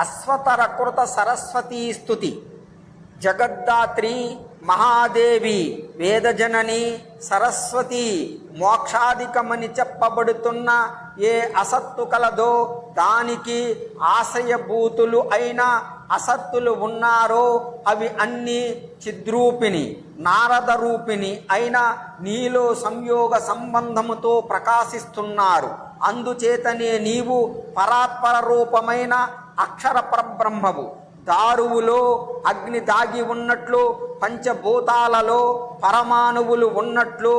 అశ్వతర కృత సరస్వతీ స్తుతి. జగద్దాత్రి మహాదేవి వేదజనని సరస్వతి మోక్షాధికమని చెప్పబడుతున్న ఏ అసత్తు కలదో దానికి ఆశ్రయభూతులు అయిన అసత్తులు ఉన్నారో అవి అన్నీ చిద్రూపిణి నారద రూపిణి అయిన నీలో సంయోగ సంబంధముతో ప్రకాశిస్తున్నారు. అందుచేతనే నీవు పరాత్పర రూపమైన అక్షర పరబ్రహ్మవు. దారువులో అగ్ని దాగి ఉన్నట్లు, పంచభూతాలలో పరమాణువులు ఉన్నట్లు,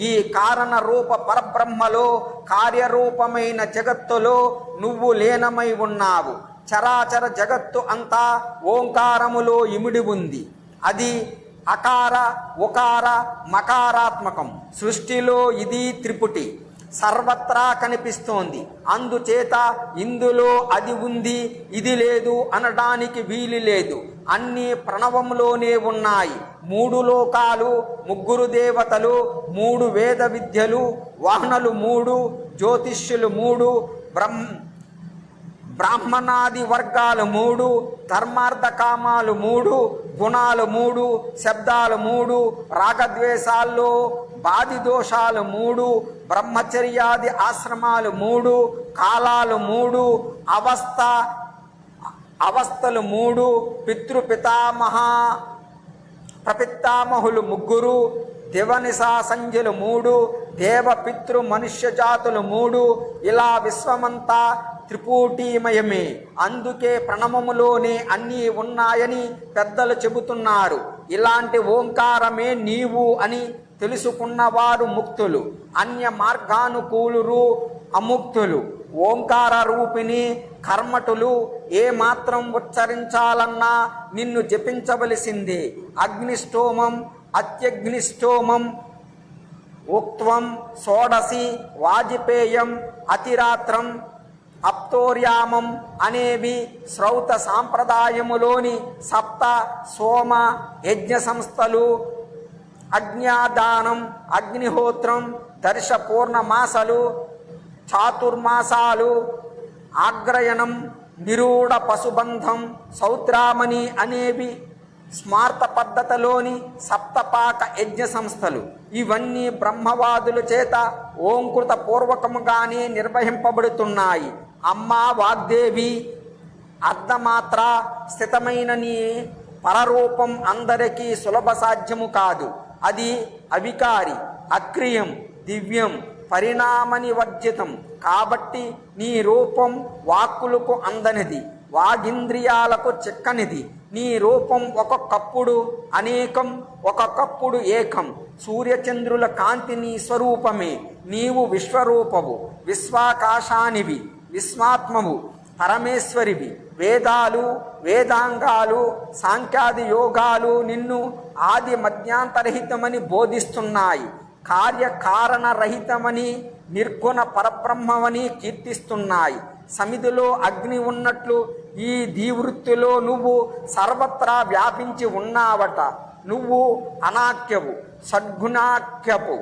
ఈ కారణ రూప పరబ్రహ్మలో కార్యరూపమైన జగత్తులో నువ్వు లీనమై ఉన్నావు. చరాచర జగత్తు అంతా ఓంకారములో ఇమిడి ఉంది. అది అకార ఉకార మకారాత్మకం. సృష్టిలో ఇది త్రిపుటి సర్వత్రా కనిపిస్తోంది. అందుచేత ఇందులో అది ఉంది ఇది లేదు అనడానికి వీలు లేదు. అన్ని ప్రణవంలోనే ఉన్నాయి. 3 లోకాలు, 3 దేవతలు, 3 వేద విద్యలు, వాహనలు 3, జ్యోతిష్యులు 3, బ్రాహ్మణాది వర్గాలు 3, ధర్మార్థ కామాలు 3, గుణాలు 3, శబ్దాలు 3, రాగద్వేషాల్లో బాధి దోషాలు 3, బ్రహ్మచర్యాది ఆశ్రమాలు 3, కాలాలు 3, అవస్థలు 3, పితృపితామహ ప్రపితామహులు 3, దివనిసా సంధ్యలు 3, దేవ పితృ మనుష్య జాతులు 3. ఇలా విశ్వమంతా త్రిపుటీమయమే. అందుకే ప్రణవములోనే అన్నీ ఉన్నాయని పెద్దలు చెబుతున్నారు. ఇలాంటి ఓంకారమే నీవు అని తెలుసుకున్నవారు ముక్తులు, అన్య మార్గానుకూలురు అముక్తులు. ఓంకార రూపిణి కర్మటులు ఏ మాత్రం ఉచ్చరించాలన్నా నిన్ను జపించవలసిందే. అగ్నిష్టోమం అత్యగ్నిష్టోమం ఉక్త్వం షోడసి వాజిపేయం అతిరాత్రం అప్తోర్యామం అనేవి శ్రౌత సాంప్రదాయములోని సప్త సోమ యజ్ఞ సంస్థలు. అజ్ఞాదానం, అగ్నిహోత్రం, దర్శ పూర్ణమాసాలు, చాతుర్మాసాలు, ఆగ్రయణం, నిరూఢ పశుబంధం, సౌత్రామణి అనేవి స్మార్త పద్ధతిలోని సప్తపాక యజ్ఞ సంస్థలు. ఇవన్నీ బ్రహ్మవాదుల చేత ఓంకృత పూర్వకముగానే నిర్వహింపబడుతున్నాయి. అమ్మా వాగ్దేవి అర్ధమాత్ర స్థితమైన నీ పరరూపం అందరికీ సులభ సాధ్యము కాదు. అది అవికారి, అక్రియం, దివ్యం, పరిణామనివర్జితం. కాబట్టి నీ రూపం వాక్కులకు అందనిది, వాగింద్రియాలకు చిక్కనిది. నీ రూపం ఒక్కొక్కప్పుడు అనేకం, ఒక్కొక్కప్పుడు ఏకం. సూర్యచంద్రుల కాంతి నీ స్వరూపమే. నీవు విశ్వరూపవు, విశ్వాకాశానివి, విశ్వాత్మవు, పరమేశ్వరివి. వేదాలు, వేదాంగాలు, సాంఖ్యాది యోగాలు నిన్ను ఆది మధ్యాంతరహితమని బోధిస్తున్నాయి. కార్యకారణరహితమని, నిర్గుణ పరబ్రహ్మమని కీర్తిస్తున్నాయి. సమిధిలో అగ్ని ఉన్నట్లు ఈ దీవృత్తిలో నువ్వు సర్వత్రా వ్యాపించి ఉన్నావట. నువ్వు అనాఖ్యవు, సద్గుణాఖ్యపు,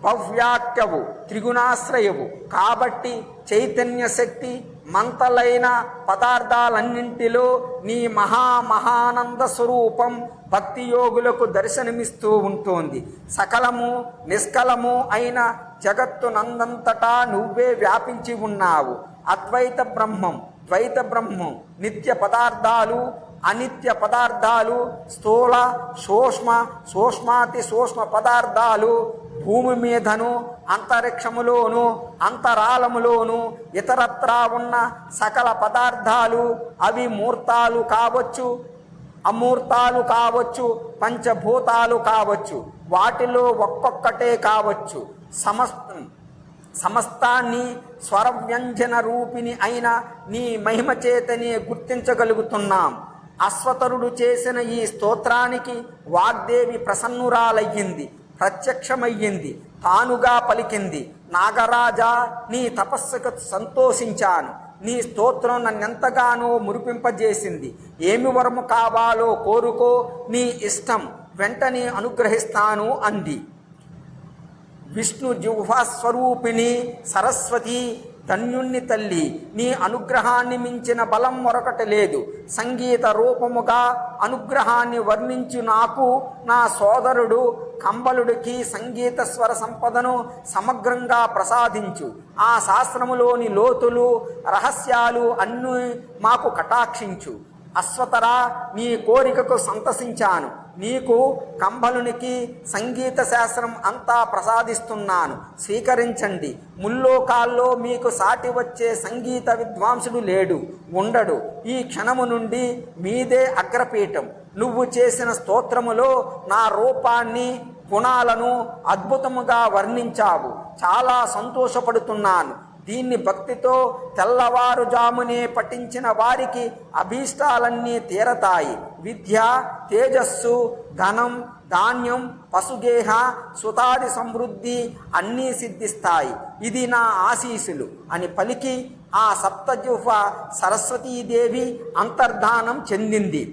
భవ్యాఖ్యవు, త్రిగుణాశ్రయవు. కాబట్టి చైతన్య శక్తి మంతలైన పదార్థాలన్నింటిలో నీ మహామహానంద స్వరూపం భక్తి యోగులకు దర్శనమిస్తూ ఉంటుంది. సకలము నిష్కలము అయిన జగత్తునందంతటా నువ్వే వ్యాపించి ఉన్నావు. అద్వైత బ్రహ్మం, ద్వైత బ్రహ్మం, నిత్య పదార్థాలు, అనిత్య పదార్థాలు, స్థూల సూక్ష్మ, సూక్ష్మాతి సూక్ష్మ పదార్థాలు, భూమి మీదను, అంతరిక్షములోను, అంతరాళములోను, ఇతరత్రా ఉన్న సకల పదార్థాలు, అవి మూర్తాలు కావచ్చు, అమూర్తాలు కావచ్చు, పంచభూతాలు కావచ్చు, వాటిలో ఒక్కొక్కటే కావచ్చు. సమస్తాన్ని స్వరవ్యంజన రూపిణి అయిన నీ మహిమ చేతనే గుర్తించగలుగుతున్నాం. అశ్వతరుడు చేసిన ఈ స్తోత్రానికి వాగ్దేవి ప్రసన్నురాలయ్యింది, ప్రత్యక్షమయ్యింది, తానుగా పలికింది. నాగరాజా, నీ తపస్సుకు సంతోషించాను. నీ స్తోత్రం నన్నెంతగానో మురిపింపజేసింది. ఏమి వరము కావాలో కోరుకో, నీ ఇష్టం, వెంటనే అనుగ్రహిస్తాను అంది. విష్ణు జిహ్వాస్వరూపిణి సరస్వతి ధన్యుణ్ణి తల్లి, నీ అనుగ్రహాన్ని మించిన బలం మరొకటి లేదు. సంగీత రూపముగా అనుగ్రహాన్ని వర్ణించు నాకు నా సోదరుడు కంబలుడికి సంగీత స్వర సంపదను సమగ్రంగా ప్రసాదించు. ఆ శాస్త్రములోని లోతులు రహస్యాలు అన్నీ మాకు కటాక్షించు. అశ్వతరా, నీ కోరికకు సంతసించాను. నీకు కంబలునికి సంగీత శాస్త్రం అంతా ప్రసాదిస్తున్నాను, స్వీకరించండి. ముల్లోకాల్లో మీకు సాటి వచ్చే సంగీత విద్వాంసుడు లేడు, ఉండడు. ఈ క్షణము నుండి మీదే అగ్రపీఠం. నువ్వు చేసిన స్తోత్రములో నా రూపాన్ని గుణాలను అద్భుతముగా వర్ణించావు. చాలా సంతోషపడుతున్నాను. దీన్ని భక్తితో తెల్లవారుజామునే పఠించిన వారికి అభీష్టాలన్నీ తీరతాయి. విద్య, తేజస్సు, ధనం, ధాన్యం, పశుగేహ, సుతాది సమృద్ధి అన్నీ సిద్ధిస్తాయి. ఇది నా ఆశీస్సులు అని పలికి ఆ సప్తజుహ సరస్వతీదేవి అంతర్ధానం చెందింది.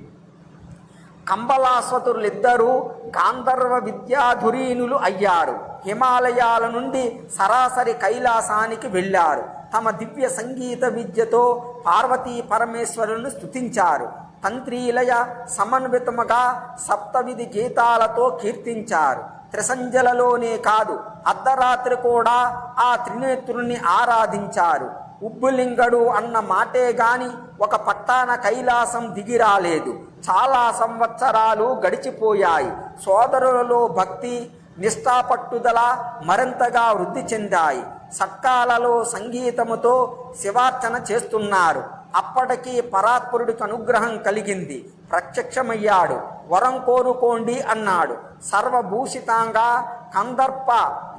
కంబలాశ్వతులిద్దరూ గాంధర్వ విద్యాధురీనులు అయ్యారు. హిమాలయాల నుండి సరాసరి కైలాసానికి వెళ్ళారు. తమ దివ్య సంగీత విద్యతో పార్వతీ పరమేశ్వరులను స్తుతించారు. తంత్రీలయ సమన్వితముగా సప్తవిధి గీతాలతో కీర్తించారు. త్రిసంజలలోనే కాదు, అర్ధరాత్రి కూడా ఆ త్రినేత్రుని ఆరాధించారు. ఉబ్బులింగడు అన్న మాటే గాని ఒక పట్టాన కైలాసం దిగిరాలేదు. చాలా సంవత్సరాలు గడిచిపోయాయి. సోదరులలో భక్తి, నిష్ఠాపట్టుదల మరింతగా వృద్ధి చెందాయి. సక్కాలలో సంగీతముతో శివార్చన చేస్తున్నారు. అప్పటికి పరాత్పరుడికి అనుగ్రహం కలిగింది. ప్రత్యక్షమయ్యాడు. వరం కోరుకోండి అన్నాడు. సర్వభూషితాంగా కందర్ప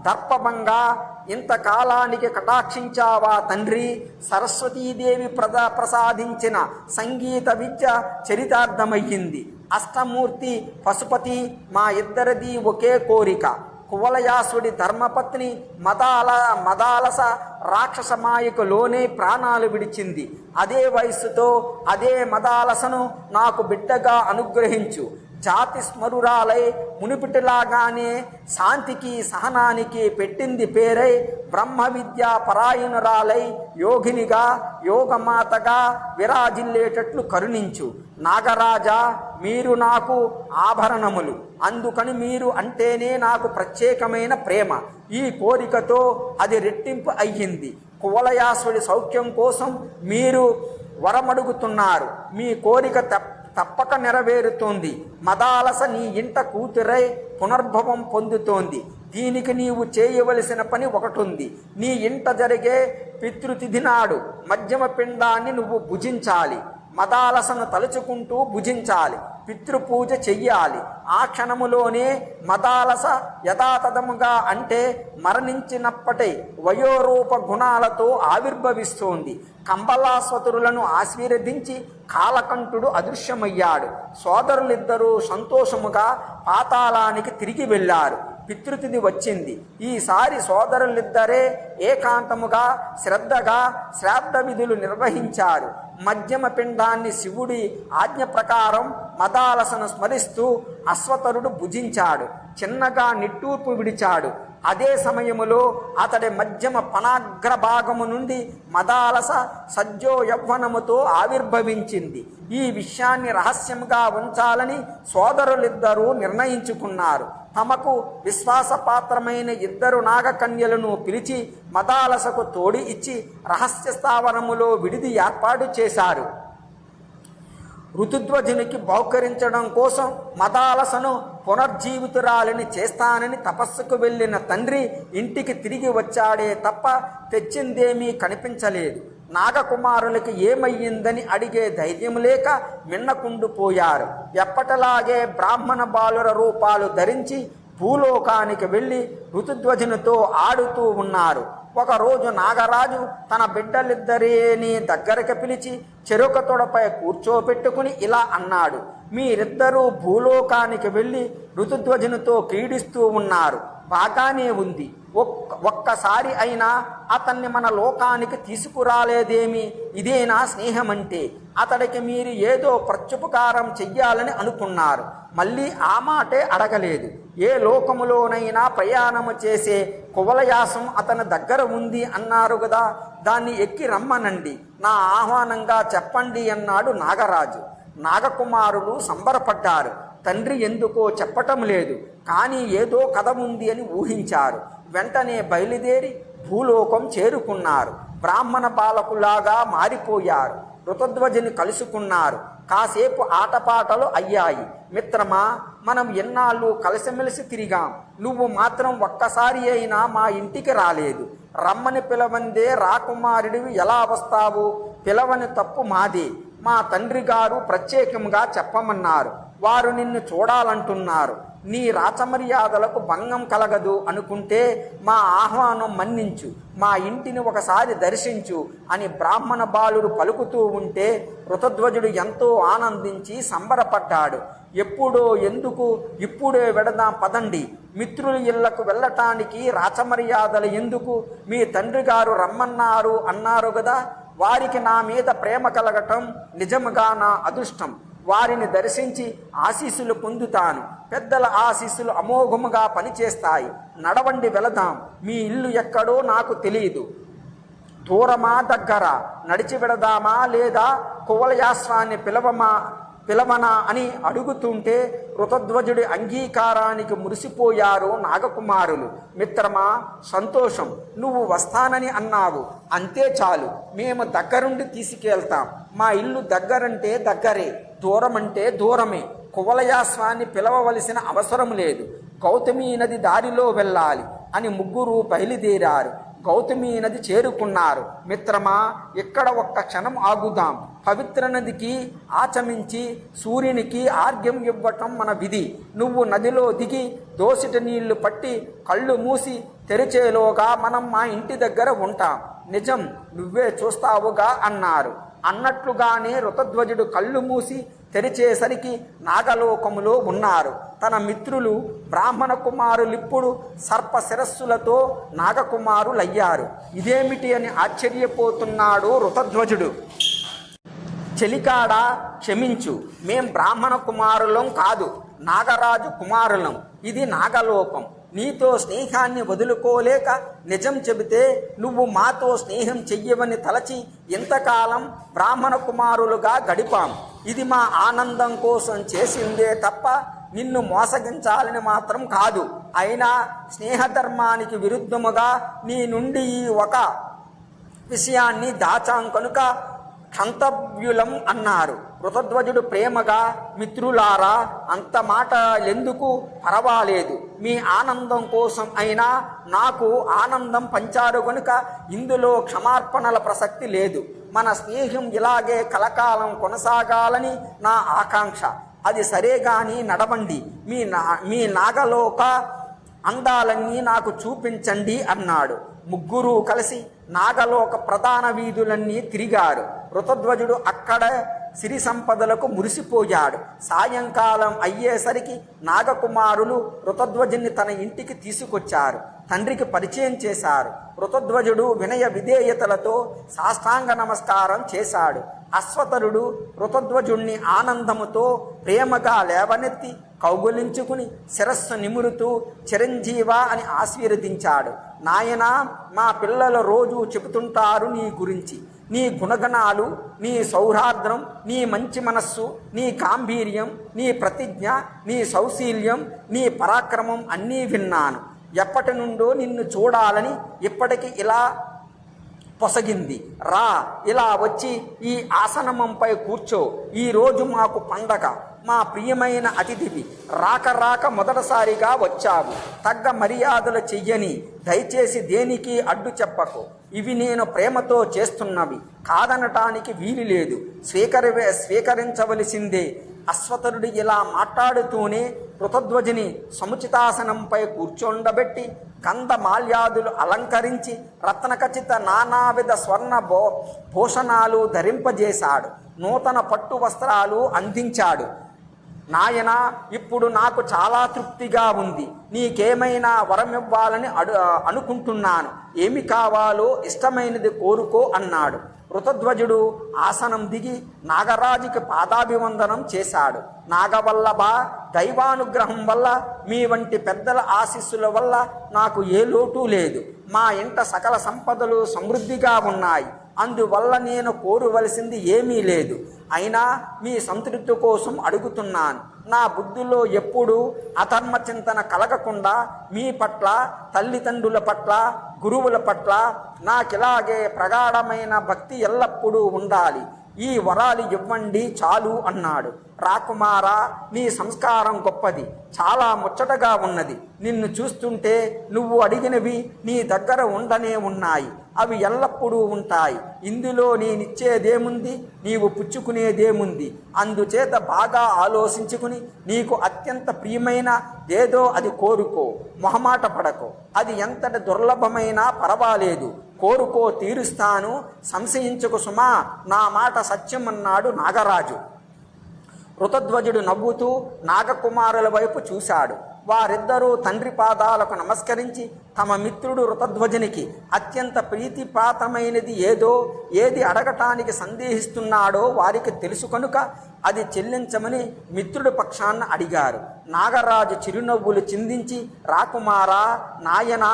దర్పభంగా, ఇంతకాలానికి కటాక్షించావా తండ్రి? సరస్వతీదేవి ప్రసాదించిన సంగీత విద్య చరితార్థమయ్యింది. అష్టమూర్తి పశుపతి మా ఇద్దరిది ఒకే కోరిక. కువలయాసుడి ధర్మపత్ని మదాలస రాక్షసమాయకులోనే ప్రాణాలు విడిచింది. అదే వయస్సుతో అదే మదాలసను నాకు బిడ్డగా అనుగ్రహించు. జాతి స్మరురాలై మునిపిటిలాగానే శాంతికి సహనానికి పెట్టింది పేరై బ్రహ్మ విద్యా పరాయణురాలై యోగినిగా యోగమాతగా విరాజిల్లేటట్లు కరుణించు. నాగరాజా, మీరు నాకు ఆభరణములు, అందుకని మీరు అంటేనే నాకు ప్రత్యేకమైన ప్రేమ. ఈ కోరికతో అది రెట్టింపు అయ్యింది. కువలయాసుడి సౌఖ్యం కోసం మీరు వరమడుగుతున్నారు. మీ కోరిక తప్పక నెరవేరుతోంది. మదాలస నీ ఇంట కూతురై పునర్భవం పొందుతోంది. దీనికి నీవు చేయవలసిన పని ఒకటుంది. నీ ఇంట జరిగే పితృతిథి నాడు మధ్యమ పిండాన్ని నువ్వు భుజించాలి. మదాలసను తలుచుకుంటూ భుజించాలి. పితృపూజ చెయ్యాలి. ఆ క్షణములోనే మదాలస యథాతథముగా అంటే మరణించినప్పటి వయోరూప గుణాలతో ఆవిర్భవిస్తోంది. కంబలాశ్వతులను ఆశీర్వదించి కాలకంఠుడు అదృశ్యమయ్యాడు. సోదరులిద్దరూ సంతోషముగా పాతాళానికి తిరిగి వెళ్ళారు. పితృతిథి వచ్చింది. ఈసారి సోదరులిద్దరే ఏకాంతముగా శ్రద్ధగా శ్రాద్ధ విధులు నిర్వహించారు. మధ్యమ పిండాన్ని శివుడి ఆజ్ఞ ప్రకారం మదాలసను స్మరిస్తూ అశ్వతరుడు భుజించాడు. చిన్నగా నిట్టూర్పు విడిచాడు. అదే సమయములో అతడి మధ్యమ పనాగ్రభాగము నుండి మదాలస సజ్జో యవ్వనముతో ఆవిర్భవించింది. ఈ విషయాన్ని రహస్యంగా ఉంచాలని సోదరులిద్దరూ నిర్ణయించుకున్నారు. తమకు విశ్వాసపాత్రమైన ఇద్దరు నాగకన్యలను పిలిచి మదాలసకు తోడి ఇచ్చి రహస్య స్థావరములో విడిది ఏర్పాటు చేశారు. ఋతుధ్వజునికి బహుకరించడం కోసం మదాలసను పునర్జీవితురాలిని చేస్తానని తపస్సుకు వెళ్ళిన తండ్రి ఇంటికి తిరిగి వచ్చాడే తప్ప తెచ్చిందేమీ కనిపించలేదు. నాగకుమారులకి ఏమయ్యిందని అడిగే ధైర్యం లేక మిన్నకుండిపోయారు. ఎప్పటిలాగే బ్రాహ్మణ బాలుర రూపాలు ధరించి భూలోకానికి వెళ్ళి ఋతుధ్వజునితో ఆడుతూ ఉన్నారు. ఒకరోజు నాగరాజు తన బిడ్డలిద్దరిని దగ్గరికి పిలిచి చెరుక తొడపై కూర్చోపెట్టుకుని ఇలా అన్నాడు: మీరిద్దరూ భూలోకానికి వెళ్ళి ఋతుధ్వజునితో క్రీడిస్తూ ఉన్నారు, బాగానే ఉంది. ఒక్క ఒక్కసారి అయినా అతన్ని మన లోకానికి తీసుకురాలేదేమి? ఇదేనా స్నేహమంటే? అతడికి మీరు ఏదో ప్రత్యుపకారం చెయ్యాలని అనుకున్నారు. మళ్ళీ ఆ మాటే అడగలేదు. ఏ లోకములోనైనా ప్రయాణము చేసే కువలయాసం అతని దగ్గర ఉంది అన్నారు కదా, దాన్ని ఎక్కి రమ్మనండి, నా ఆహ్వానంగా చెప్పండి అన్నాడు నాగరాజు. నాగకుమారులు సంబరపడ్డారు. తండ్రి ఎందుకో చెప్పటం లేదు, కానీ ఏదో కథ ఉంది అని ఊహించారు. వెంటనే బయలుదేరి భూలోకం చేరుకున్నారు. బ్రాహ్మణ బాలకులాగా మారిపోయారు. ఋతధ్వజుని కలుసుకున్నారు. కాసేపు ఆటపాటలు అయ్యాయి. మిత్రమా, మనం ఎన్నాళ్ళు కలిసిమెలిసి తిరిగాం. నువ్వు మాత్రం ఒక్కసారి అయినా మా ఇంటికి రాలేదు. రమ్మని పిలవందే రాకుమారుడివి ఎలా వస్తావు? పిలవని తప్పు మాదే. మా తండ్రి గారు ప్రత్యేకంగా చెప్పమన్నారు. వారు నిన్ను చూడాలంటున్నారు. నీ రాచమర్యాదలకు భంగం కలగదు అనుకుంటే మా ఆహ్వానం మన్నించు, మా ఇంటిని ఒకసారి దర్శించు అని బ్రాహ్మణ బాలుడు పలుకుతూ ఉంటే ఋతధ్వజుడు ఎంతో ఆనందించి సంబరపడ్డాడు. ఎప్పుడో ఎందుకు, ఇప్పుడే వెడదాం పదండి. మిత్రుల ఇళ్లకు వెళ్ళటానికి రాచమర్యాదలు ఎందుకు? మీ తండ్రి గారు రమ్మన్నారు అన్నారు కదా. వారికి నా మీద ప్రేమ కలగటం నిజముగా నా అదృష్టం. వారిని దర్శించి ఆశీస్సులు పొందుతాను. పెద్దల ఆశీస్సులు అమోఘముగా పనిచేస్తాయి. నడవండి, వెళదాం. మీ ఇల్లు ఎక్కడో నాకు తెలియదు. దూరమా దగ్గర? నడిచి వెడదామా లేదా కువలయాశ్వాన్ని పిలవనా అని అడుగుతుంటే ఋతధ్వజుడి అంగీకారానికి మురిసిపోయారు నాగకుమారులు. మిత్రమా, సంతోషం. నువ్వు వస్తానని అన్నావు, అంతే చాలు. మేము దగ్గరుండి తీసుకెళ్తాం. మా ఇల్లు దగ్గరంటే దగ్గరే, దూరమంటే దూరమే. కువలయాశ్వాన్ని పిలవవలసిన అవసరం లేదు. గౌతమీ నది దారిలో వెళ్ళాలి అని ముగ్గురు బయలుదేరారు. గౌతమీ నది చేరుకున్నారు. మిత్రమా, ఇక్కడ ఒక్క క్షణం ఆగుదాం. పవిత్ర నదికి ఆచమించి సూర్యునికి ఆర్ఘ్యం ఇవ్వటం మన విధి. నువ్వు నదిలో దిగి దోసిట నీళ్లు పట్టి కళ్ళు మూసి తెరిచేలోగా మనం మా ఇంటి దగ్గర ఉంటాం. నిజం, నువ్వే చూస్తావుగా అన్నారు. అన్నట్లుగానే ఋతధ్వజుడు కళ్ళు మూసి తెరిచేసరికి నాగలోకములో ఉన్నారు. తన మిత్రులు బ్రాహ్మణ కుమారులిప్పుడు సర్ప శిరస్సులతో నాగకుమారులయ్యారు. ఇదేమిటి అని ఆశ్చర్యపోతున్నాడు ఋతధ్వజుడు. చెలికాడా, క్షమించు, మేం బ్రాహ్మణ కుమారులం కాదు, నాగరాజు కుమారులం. ఇది నాగలోకం. నీతో స్నేహాన్ని వదులుకోలేక నిజం చెబితే నువ్వు మాతో స్నేహం చెయ్యవని తలచి ఇంతకాలం బ్రాహ్మణ కుమారులుగా గడిపాం. ఇది మా ఆనందం కోసం చేసిందే తప్ప నిన్ను మోసగించాలని మాత్రం కాదు. అయినా స్నేహధర్మానికి విరుద్ధముగా నీ నుండి ఈ ఒక విషయాన్ని దాచాం కనుక క్షంతవ్యులం అన్నారు. ఋతధ్వజుడు ప్రేమగా, మిత్రులారా, అంత మాటలెందుకు, పర్వాలేదు. మీ ఆనందం కోసం అయినా నాకు ఆనందం పంచారు కనుక ఇందులో క్షమార్పణల ప్రసక్తి లేదు. మన స్నేహం ఇలాగే కలకాలం కొనసాగాలని నా ఆకాంక్ష. అది సరే గాని నడవండి. మీ నాగలోక అందాలన్నీ నాకు చూపించండి అన్నాడు. ముగ్గురు కలిసి నాగలోక ప్రధాన వీధులన్నీ తిరిగారు. ఋతధ్వజుడు అక్కడ సిరి సంపదలకు మురిసిపోయాడు. సాయంకాలం అయ్యేసరికి నాగకుమారులు ఋతధ్వజుని తన ఇంటికి తీసుకొచ్చారు. తండ్రికి పరిచయం చేశారు. ఋతధ్వజుడు వినయ విధేయతలతో సాష్టాంగ నమస్కారం చేశాడు. అశ్వతరుడు ఋతధ్వజుణ్ణి ఆనందముతో ప్రేమగా లేవనెత్తి కౌగులించుకుని శిరస్సు నిమురుతూ చిరంజీవ అని ఆశీర్వదించాడు. నాయనా, మా పిల్లలు రోజు చెబుతుంటారు నీ గురించి. నీ గుణగణాలు, నీ సౌహార్ద్రం, నీ మంచి మనస్సు, నీ గాంభీర్యం, నీ ప్రతిజ్ఞ, నీ సౌశీల్యం, నీ పరాక్రమం అన్నీ విన్నాను. ఎప్పటి నుండో నిన్ను చూడాలని ఇప్పటికి ఇలా పొసగింది. రా, ఇలా వచ్చి ఈ ఆసనమంపై కూర్చో. ఈరోజు మాకు పండగ. మా ప్రియమైన అతిథివి. రాక మొదటిసారిగా వచ్చావు. తగ్గ మర్యాదలు చెయ్యని. దయచేసి దేనికి అడ్డు చెప్పకు. ఇవి నేను ప్రేమతో చేస్తున్నవి, కాదనటానికి వీలు లేదు. స్వీకరించవలసిందే. అశ్వతరుడు ఇలా మాట్లాడుతూనే ఋతధ్వజుని సముచితాసనంపై కూర్చోండబెట్టి గంధమాల్యాదులు అలంకరించి రత్నఖచిత నానావిధ స్వర్ణ భూషణాలు ధరింపజేశాడు. నూతన పట్టు వస్త్రాలు అందించాడు. నాయనా, ఇప్పుడు నాకు చాలా తృప్తిగా ఉంది. నీకేమైనా వరం ఇవ్వాలని అనుకుంటున్నాను. ఏమి కావాలో ఇష్టమైనది కోరుకో అన్నాడు. ఋతధ్వజుడు ఆసనం దిగి నాగరాజుకి పాదాభివందనం చేశాడు. నాగవల్లభ, దైవానుగ్రహం వల్ల, మీ వంటి పెద్దల ఆశీస్సుల వల్ల నాకు ఏ లోటు లేదు. మా ఇంట సకల సంపదలు సమృద్ధిగా ఉన్నాయి. అందువల్ల నేను కోరవలసింది ఏమీ లేదు. అయినా మీ సంతృప్తి కోసం అడుగుతున్నాను. నా బుద్ధిలో ఎప్పుడూ అధర్మ చింతన కలగకుండా మీ పట్ల, తల్లిదండ్రుల పట్ల, గురువుల పట్ల నాకిలాగే ప్రగాఢమైన భక్తి ఎల్లప్పుడూ ఉండాలి. ఈ వరాలు ఇవ్వండి చాలు అన్నాడు. రాకుమారా, నీ సంస్కారం గొప్పది, చాలా ముచ్చటగా ఉన్నది. నిన్ను చూస్తుంటే నువ్వు అడిగినవి నీ దగ్గర ఉండనే ఉన్నాయి. అవి ఎల్లప్పుడూ ఉంటాయి. ఇందులో నేనిచ్చేదేముంది, నీవు పుచ్చుకునేదేముంది? అందుచేత బాగా ఆలోచించుకుని నీకు అత్యంత ప్రియమైన ఏదో అది కోరుకో. మొహమాట పడకో. అది ఎంతటి దుర్లభమైనా పర్వాలేదు. కోరుకో, తీరుస్తాను. సంశయించకు సుమా, నా మాట సత్యం అన్నాడు నాగరాజు. ఋతధ్వజుడు నవ్వుతూ నాగకుమారుల వైపు చూశాడు. వారిద్దరూ తండ్రి పాదాలకు నమస్కరించి తమ మిత్రుడు ఋతధ్వజునికి అత్యంత ప్రీతిపాతమైనది ఏది అడగటానికి సందేహిస్తున్నాడో వారికి తెలుసు కనుక అది చెల్లించమని మిత్రుడి పక్షాన అడిగారు. నాగరాజు చిరునవ్వులు చిందించి, రాకుమారా, నాయన,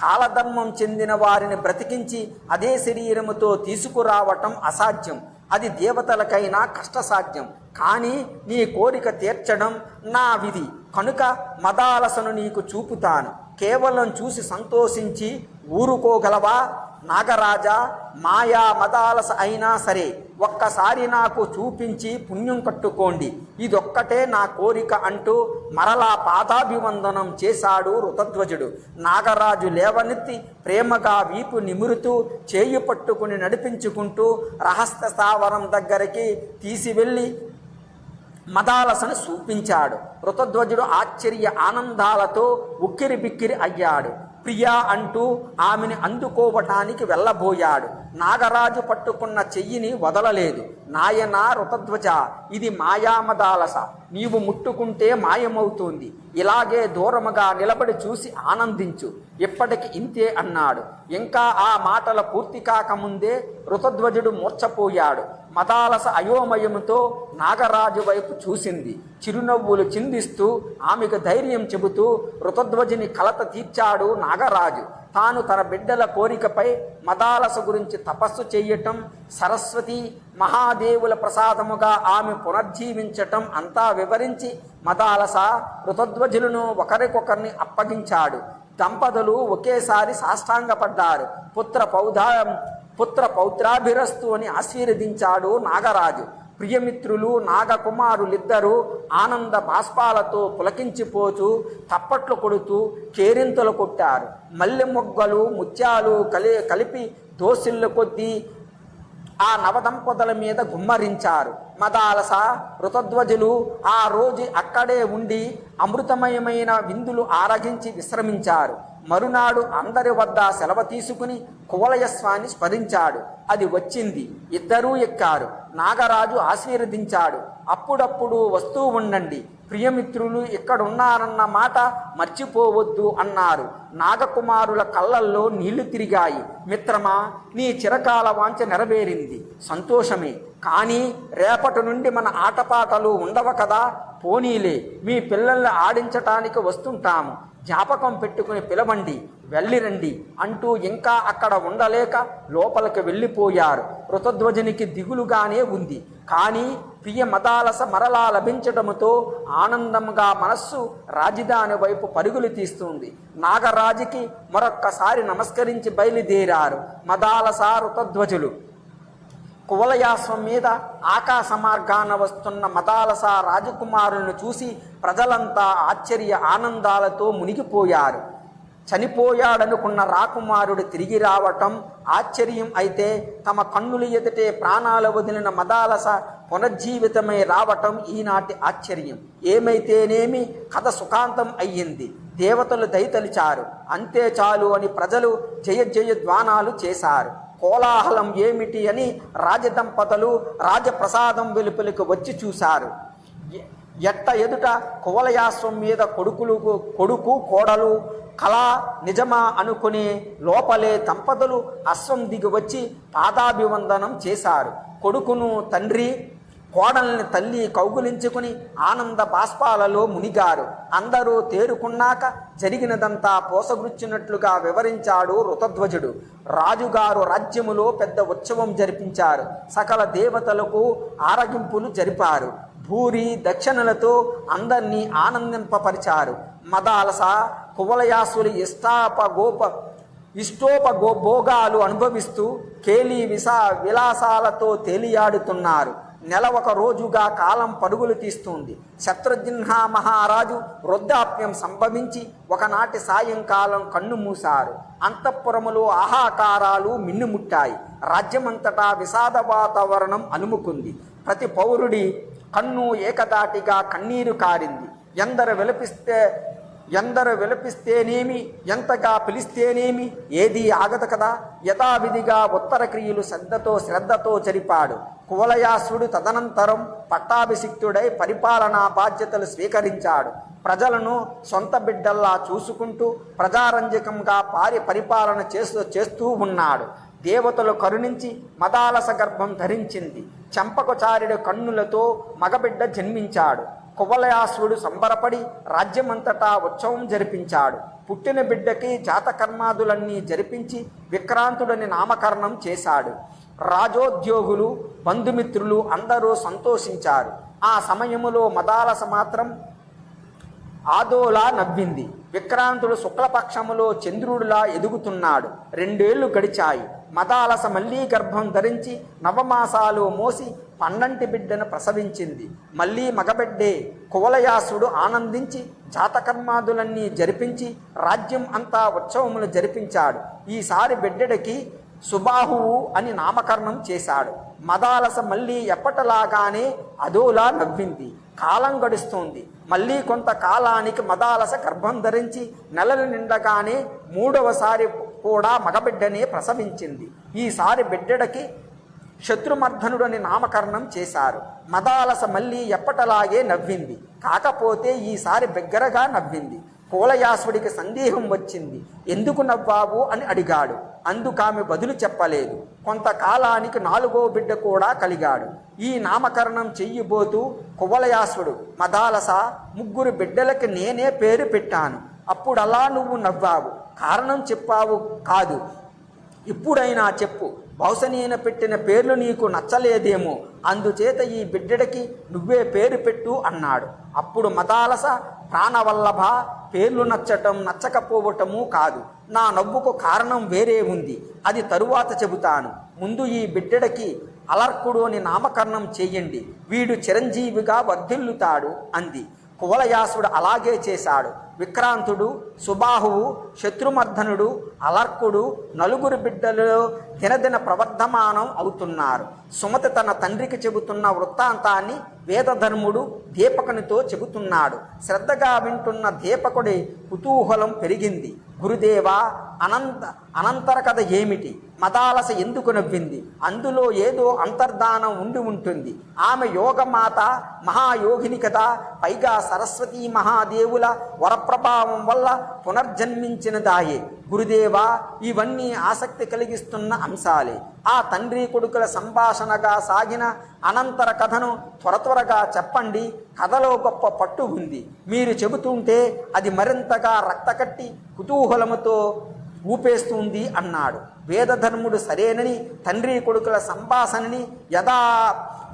కాలధర్మం చెందిన వారిని బ్రతికించి అదే శరీరముతో తీసుకురావటం అసాధ్యం. అది దేవతలకైనా కష్టసాధ్యం. కానీ నీ కోరిక తీర్చడం నా విధి కనుక మదాలసను నీకు చూపుతాను. కేవలం చూసి సంతోషించి ఊరుకోగలవా? నాగరాజా, మాయా మదాలస అయినా సరే ఒక్కసారి నాకు చూపించి పుణ్యం కట్టుకోండి. ఇదొక్కటే నా కోరిక అంటూ మరలా పాదాభివందనం చేశాడు ఋతధ్వజుడు. నాగరాజు లేవనెత్తి ప్రేమగా వీపు నిమురుతూ చేయి పట్టుకుని నడిపించుకుంటూ రహస్య స్థావరం దగ్గరికి తీసివెళ్ళి మదాలసను చూపించాడు. ఋతధ్వజుడు ఆశ్చర్య ఆనందాలతో ఉక్కిరి బిక్కిరి అయ్యాడు. ప్రియా అంటూ ఆమెని అందుకోవటానికి వెళ్ళబోయాడు. నాగరాజు పట్టుకున్న చెయ్యిని వదలలేదు. నాయనా ఋతధ్వజ, ఇది మాయామదాలస. నీవు ముట్టుకుంటే మాయమవుతుంది. ఇలాగే దూరముగా నిలబడి చూసి ఆనందించు. ఇప్పటికి ఇంతే అన్నాడు. ఇంకా ఆ మాటల పూర్తి కాకముందే ఋతధ్వజుడు మూర్ఛపోయాడు. మదాలస అయోమయముతో నాగరాజు వైపు చూసింది. చిరునవ్వులు చిందిస్తూ ఆమెకు ధైర్యం చెబుతూ ఋతధ్వజుని కలత తీర్చాడు నాగరాజు. తాను తన బిడ్డల కోరికపై మదాలస గురించి తపస్సు చేయటం, సరస్వతి మహాదేవుల ప్రసాదముగా ఆమె పునర్జీవించటం అంతా వివరించి మదాలస, ఋతధ్వజులను ఒకరికొకరిని అప్పగించాడు. దంపతులు ఒకేసారి సాష్టాంగపడ్డారు. పుత్ర పౌత్రాభిరస్తు అని ఆశీర్వదించాడు నాగరాజు. ప్రియమిత్రులు నాగకుమారులిద్దరూ ఆనంద బాష్పాలతో పులకించిపోతూ తప్పట్లు కొడుతూ కేరింతలు కొట్టారు. మల్లె మొగ్గలు ముత్యాలు కలిపి దోసిళ్ళ కొద్దీ ఆ నవదంపతుల మీద గుమ్మరించారు. మదాలస, ఋతధ్వజులు ఆ రోజు అక్కడే ఉండి అమృతమయమైన విందులు ఆరగించి విశ్రమించారు. మరునాడు అందరి వద్ద సెలవు తీసుకుని కువలయస్వాన్ని స్మరించాడు. అది వచ్చింది. ఇద్దరూ ఎక్కారు. నాగరాజు ఆశీర్వదించాడు. అప్పుడప్పుడు వస్తూ ఉండండి. ప్రియమిత్రులు ఇక్కడున్నారన్న మాట మర్చిపోవద్దు అన్నారు. నాగకుమారుల కళ్ళల్లో నీళ్లు తిరిగాయి. మిత్రమా, నీ చిరకాల వాంఛ నెరవేరింది. సంతోషమే. కానీ రేపటి నుండి మన ఆటపాటలు ఉండవు కదా. పోనీలే, మీ పిల్లల్ని ఆడించటానికి వస్తుంటాము. జ్ఞాపకం పెట్టుకుని పిలవండి, వెళ్ళిరండి అంటూ ఇంకా అక్కడ ఉండలేక లోపలికి వెళ్ళిపోయారు. ఋతధ్వజునికి దిగులుగానే ఉంది. కానీ ప్రియ మదాలస మరలా లభించటముతో ఆనందంగా మనస్సు రాజధాని వైపు పరుగులు తీస్తుంది. నాగరాజుకి మరొక్కసారి నమస్కరించి బయలుదేరారు మదాలస, ఋతధ్వజులు. కువలయాశ్వం మీద ఆకాశ మార్గాన వస్తున్న మదాలస రాజకుమారులను చూసి ప్రజలంతా ఆశ్చర్య ఆనందాలతో మునిగిపోయారు. చనిపోయాడనుకున్న రాకుమారుడు తిరిగి రావటం ఆశ్చర్యం అయితే, తమ కన్నుల ఎదుటే ప్రాణాలు వదిలిన మదాలస పునర్జీవితమై రావటం ఈనాటి ఆశ్చర్యం. ఏమైతేనేమి, కథ సుఖాంతం అయ్యింది. దేవతలు దయతలిచారు. అంతే చాలు అని ప్రజలు జయ జయ ధ్వానాలు చేశారు. కోలాహలం ఏమిటి అని రాజదంపతులు రాజప్రసాదం వెలుపలికి వచ్చి చూశారు. ఎట్ట ఎదుట కువలయాశ్వం మీద కొడుకు కోడలు కళ నిజమా అనుకుని లోపలే దంపతులు అశ్వం దిగి వచ్చి పాదాభివందనం చేశారు. కొడుకును తండ్రి, కోడల్ని తల్లి కౌగులించుకుని ఆనంద బాష్పాలలో మునిగారు. అందరూ తేరుకున్నాక జరిగినదంతా పోసగుచ్చినట్లుగా వివరించాడు ఋతధ్వజుడు. రాజుగారు రాజ్యములో పెద్ద ఉత్సవం జరిపించారు. సకల దేవతలకు ఆరగింపులు జరిపారు. భూరి దక్షిణలతో అందరినీ ఆనందింపపరిచారు. మదాలస కువలయాసులు ఇష్టోపభోగాలు అనుభవిస్తూ కేలి విలాసాలతో తేలియాడుతున్నారు. నెల ఒక రోజుగా కాలం పరుగులు తీస్తుంది. శత్రుఘ్న మహారాజు వృద్ధాప్యం సంభవించి ఒకనాటి సాయంకాలం కన్ను మూశారు. అంతఃపురములో ఆహాకారాలు మిన్నుముట్టాయి. రాజ్యమంతటా విషాద వాతావరణం అలుముకుంది. ప్రతి పౌరుడి కన్ను ఏకదాటిగా కన్నీరు కారింది. ఎందరు విలపిస్తేనేమి, ఎంతగా పిలిస్తేనేమి, ఏదీ ఆగదు కదా. యథావిధిగా ఉత్తర క్రియలు శ్రద్ధతో జరిపాడు. కువలయాసుడు తదనంతరం పట్టాభిషిక్తుడై పరిపాలనా బాధ్యతలు స్వీకరించాడు. ప్రజలను సొంత బిడ్డల్లా చూసుకుంటూ ప్రజారంజకంగా పరిపాలన చేస్తూ ఉన్నాడు. దేవతలు కరుణించి మదాలస గర్భం ధరించింది. చెంపకు చారిడు కన్నులతో మగబిడ్డ జన్మించాడు. కువలయాసుడు సంబరపడి రాజ్యమంతటా ఉత్సవం జరిపించాడు. పుట్టిన బిడ్డకి జాతకర్మాదులన్నీ జరిపించి విక్రాంతుడని నామకరణం చేశాడు. రాజోద్యోగులు, బంధుమిత్రులు అందరూ సంతోషించారు. ఆ సమయములో మదాలస మాత్రం ఆదోలా నవ్వింది. విక్రాంతుడు శుక్లపక్షములో చంద్రుడిలా ఎదుగుతున్నాడు. 2 ఏళ్లు గడిచాయి. మదాలస మళ్లీ గర్భం ధరించి నవమాసాలు మోసి పండంటి బిడ్డను ప్రసవించింది. మళ్లీ మగబిడ్డే. కువలయాసుడు ఆనందించి జాతకర్మాదులన్నీ జరిపించి రాజ్యం అంతా ఉత్సవములు జరిపించాడు. ఈసారి బిడ్డడికి సుబాహువు అని నామకరణం చేశాడు. మదాలస మళ్ళీ ఎప్పటిలాగానే అదోలా నవ్వింది. కాలం గడుస్తోంది. మళ్ళీ కొంతకాలానికి మదాలస గర్భం ధరించి నెలలు నిండగానే 3వసారి కూడా మగబిడ్డనే ప్రసవించింది. ఈసారి బిడ్డడికి శత్రుమర్ధనుడని నామకరణం చేశారు. మదాలస మళ్ళీ ఎప్పటిలాగే నవ్వింది. కాకపోతే ఈసారి బిగ్గరగా నవ్వింది. కువలయాసుడికి సందేహం వచ్చింది. ఎందుకు నవ్వావు అని అడిగాడు. అందుకామె బదులు చెప్పలేదు. కొంతకాలానికి 4వ బిడ్డ కూడా కలిగాడు. ఈ నామకరణం చెయ్యబోతూ కువలయాసుడు, మదాలస 3 బిడ్డలకి నేనే పేరు పెట్టాను. అప్పుడలా నువ్వు నవ్వావు. కారణం చెప్పావు కాదు. ఇప్పుడైనా చెప్పు. బహుశా నేను పెట్టిన పేర్లు నీకు నచ్చలేదేమో. అందుచేత ఈ బిడ్డడికి నువ్వే పేరు పెట్టు అన్నాడు. అప్పుడు మదాలస, ప్రాణవల్లభ, పేర్లు నచ్చటం నచ్చకపోవటము కాదు. నా నవ్వుకు కారణం వేరే ఉంది. అది తరువాత చెబుతాను. ముందు ఈ బిడ్డడికి అలర్కుడు అని నామకరణం చెయ్యండి. వీడు చిరంజీవిగా వర్ధిల్లుతాడు అంది. కువలయాసుడు అలాగే చేశాడు. విక్రాంతుడు, సుబాహువు, శత్రుమర్ధనుడు, అలర్కుడు 4 బిడ్డలు దినదిన ప్రవర్ధమానం అవుతున్నారు. సుమతి తన తండ్రికి చెబుతున్న వృత్తాంతాన్ని వేదధర్ముడు దీపకునితో చెబుతున్నాడు. శ్రద్ధగా వింటున్న దీపకుడి కుతూహలం పెరిగింది. గురుదేవా, అనంతర కథ ఏమిటి? మదాలస ఎందుకు నవ్వింది? అందులో ఏదో అంతర్ధానం ఉండి ఉంటుంది. ఆమె యోగమాత, మహాయోగిని కదా. పైగా సరస్వతీ మహాదేవుల వరప్రభావం వల్ల పునర్జన్మించినదాయే. గురుదేవా, ఇవన్నీ ఆసక్తి కలిగిస్తున్న అంశాలే. ఆ తండ్రి కొడుకుల సంభాషణగా సాగిన అనంతర కథను త్వరగా చెప్పండి. కథలో గొప్ప పట్టు ఉంది. మీరు చెబుతుంటే అది మరింతగా రక్తకట్టి కుతూహలముతో ఊపేస్తుంది అన్నాడు. వేదధర్ముడు సరేనని తండ్రి కొడుకుల సంభాషణని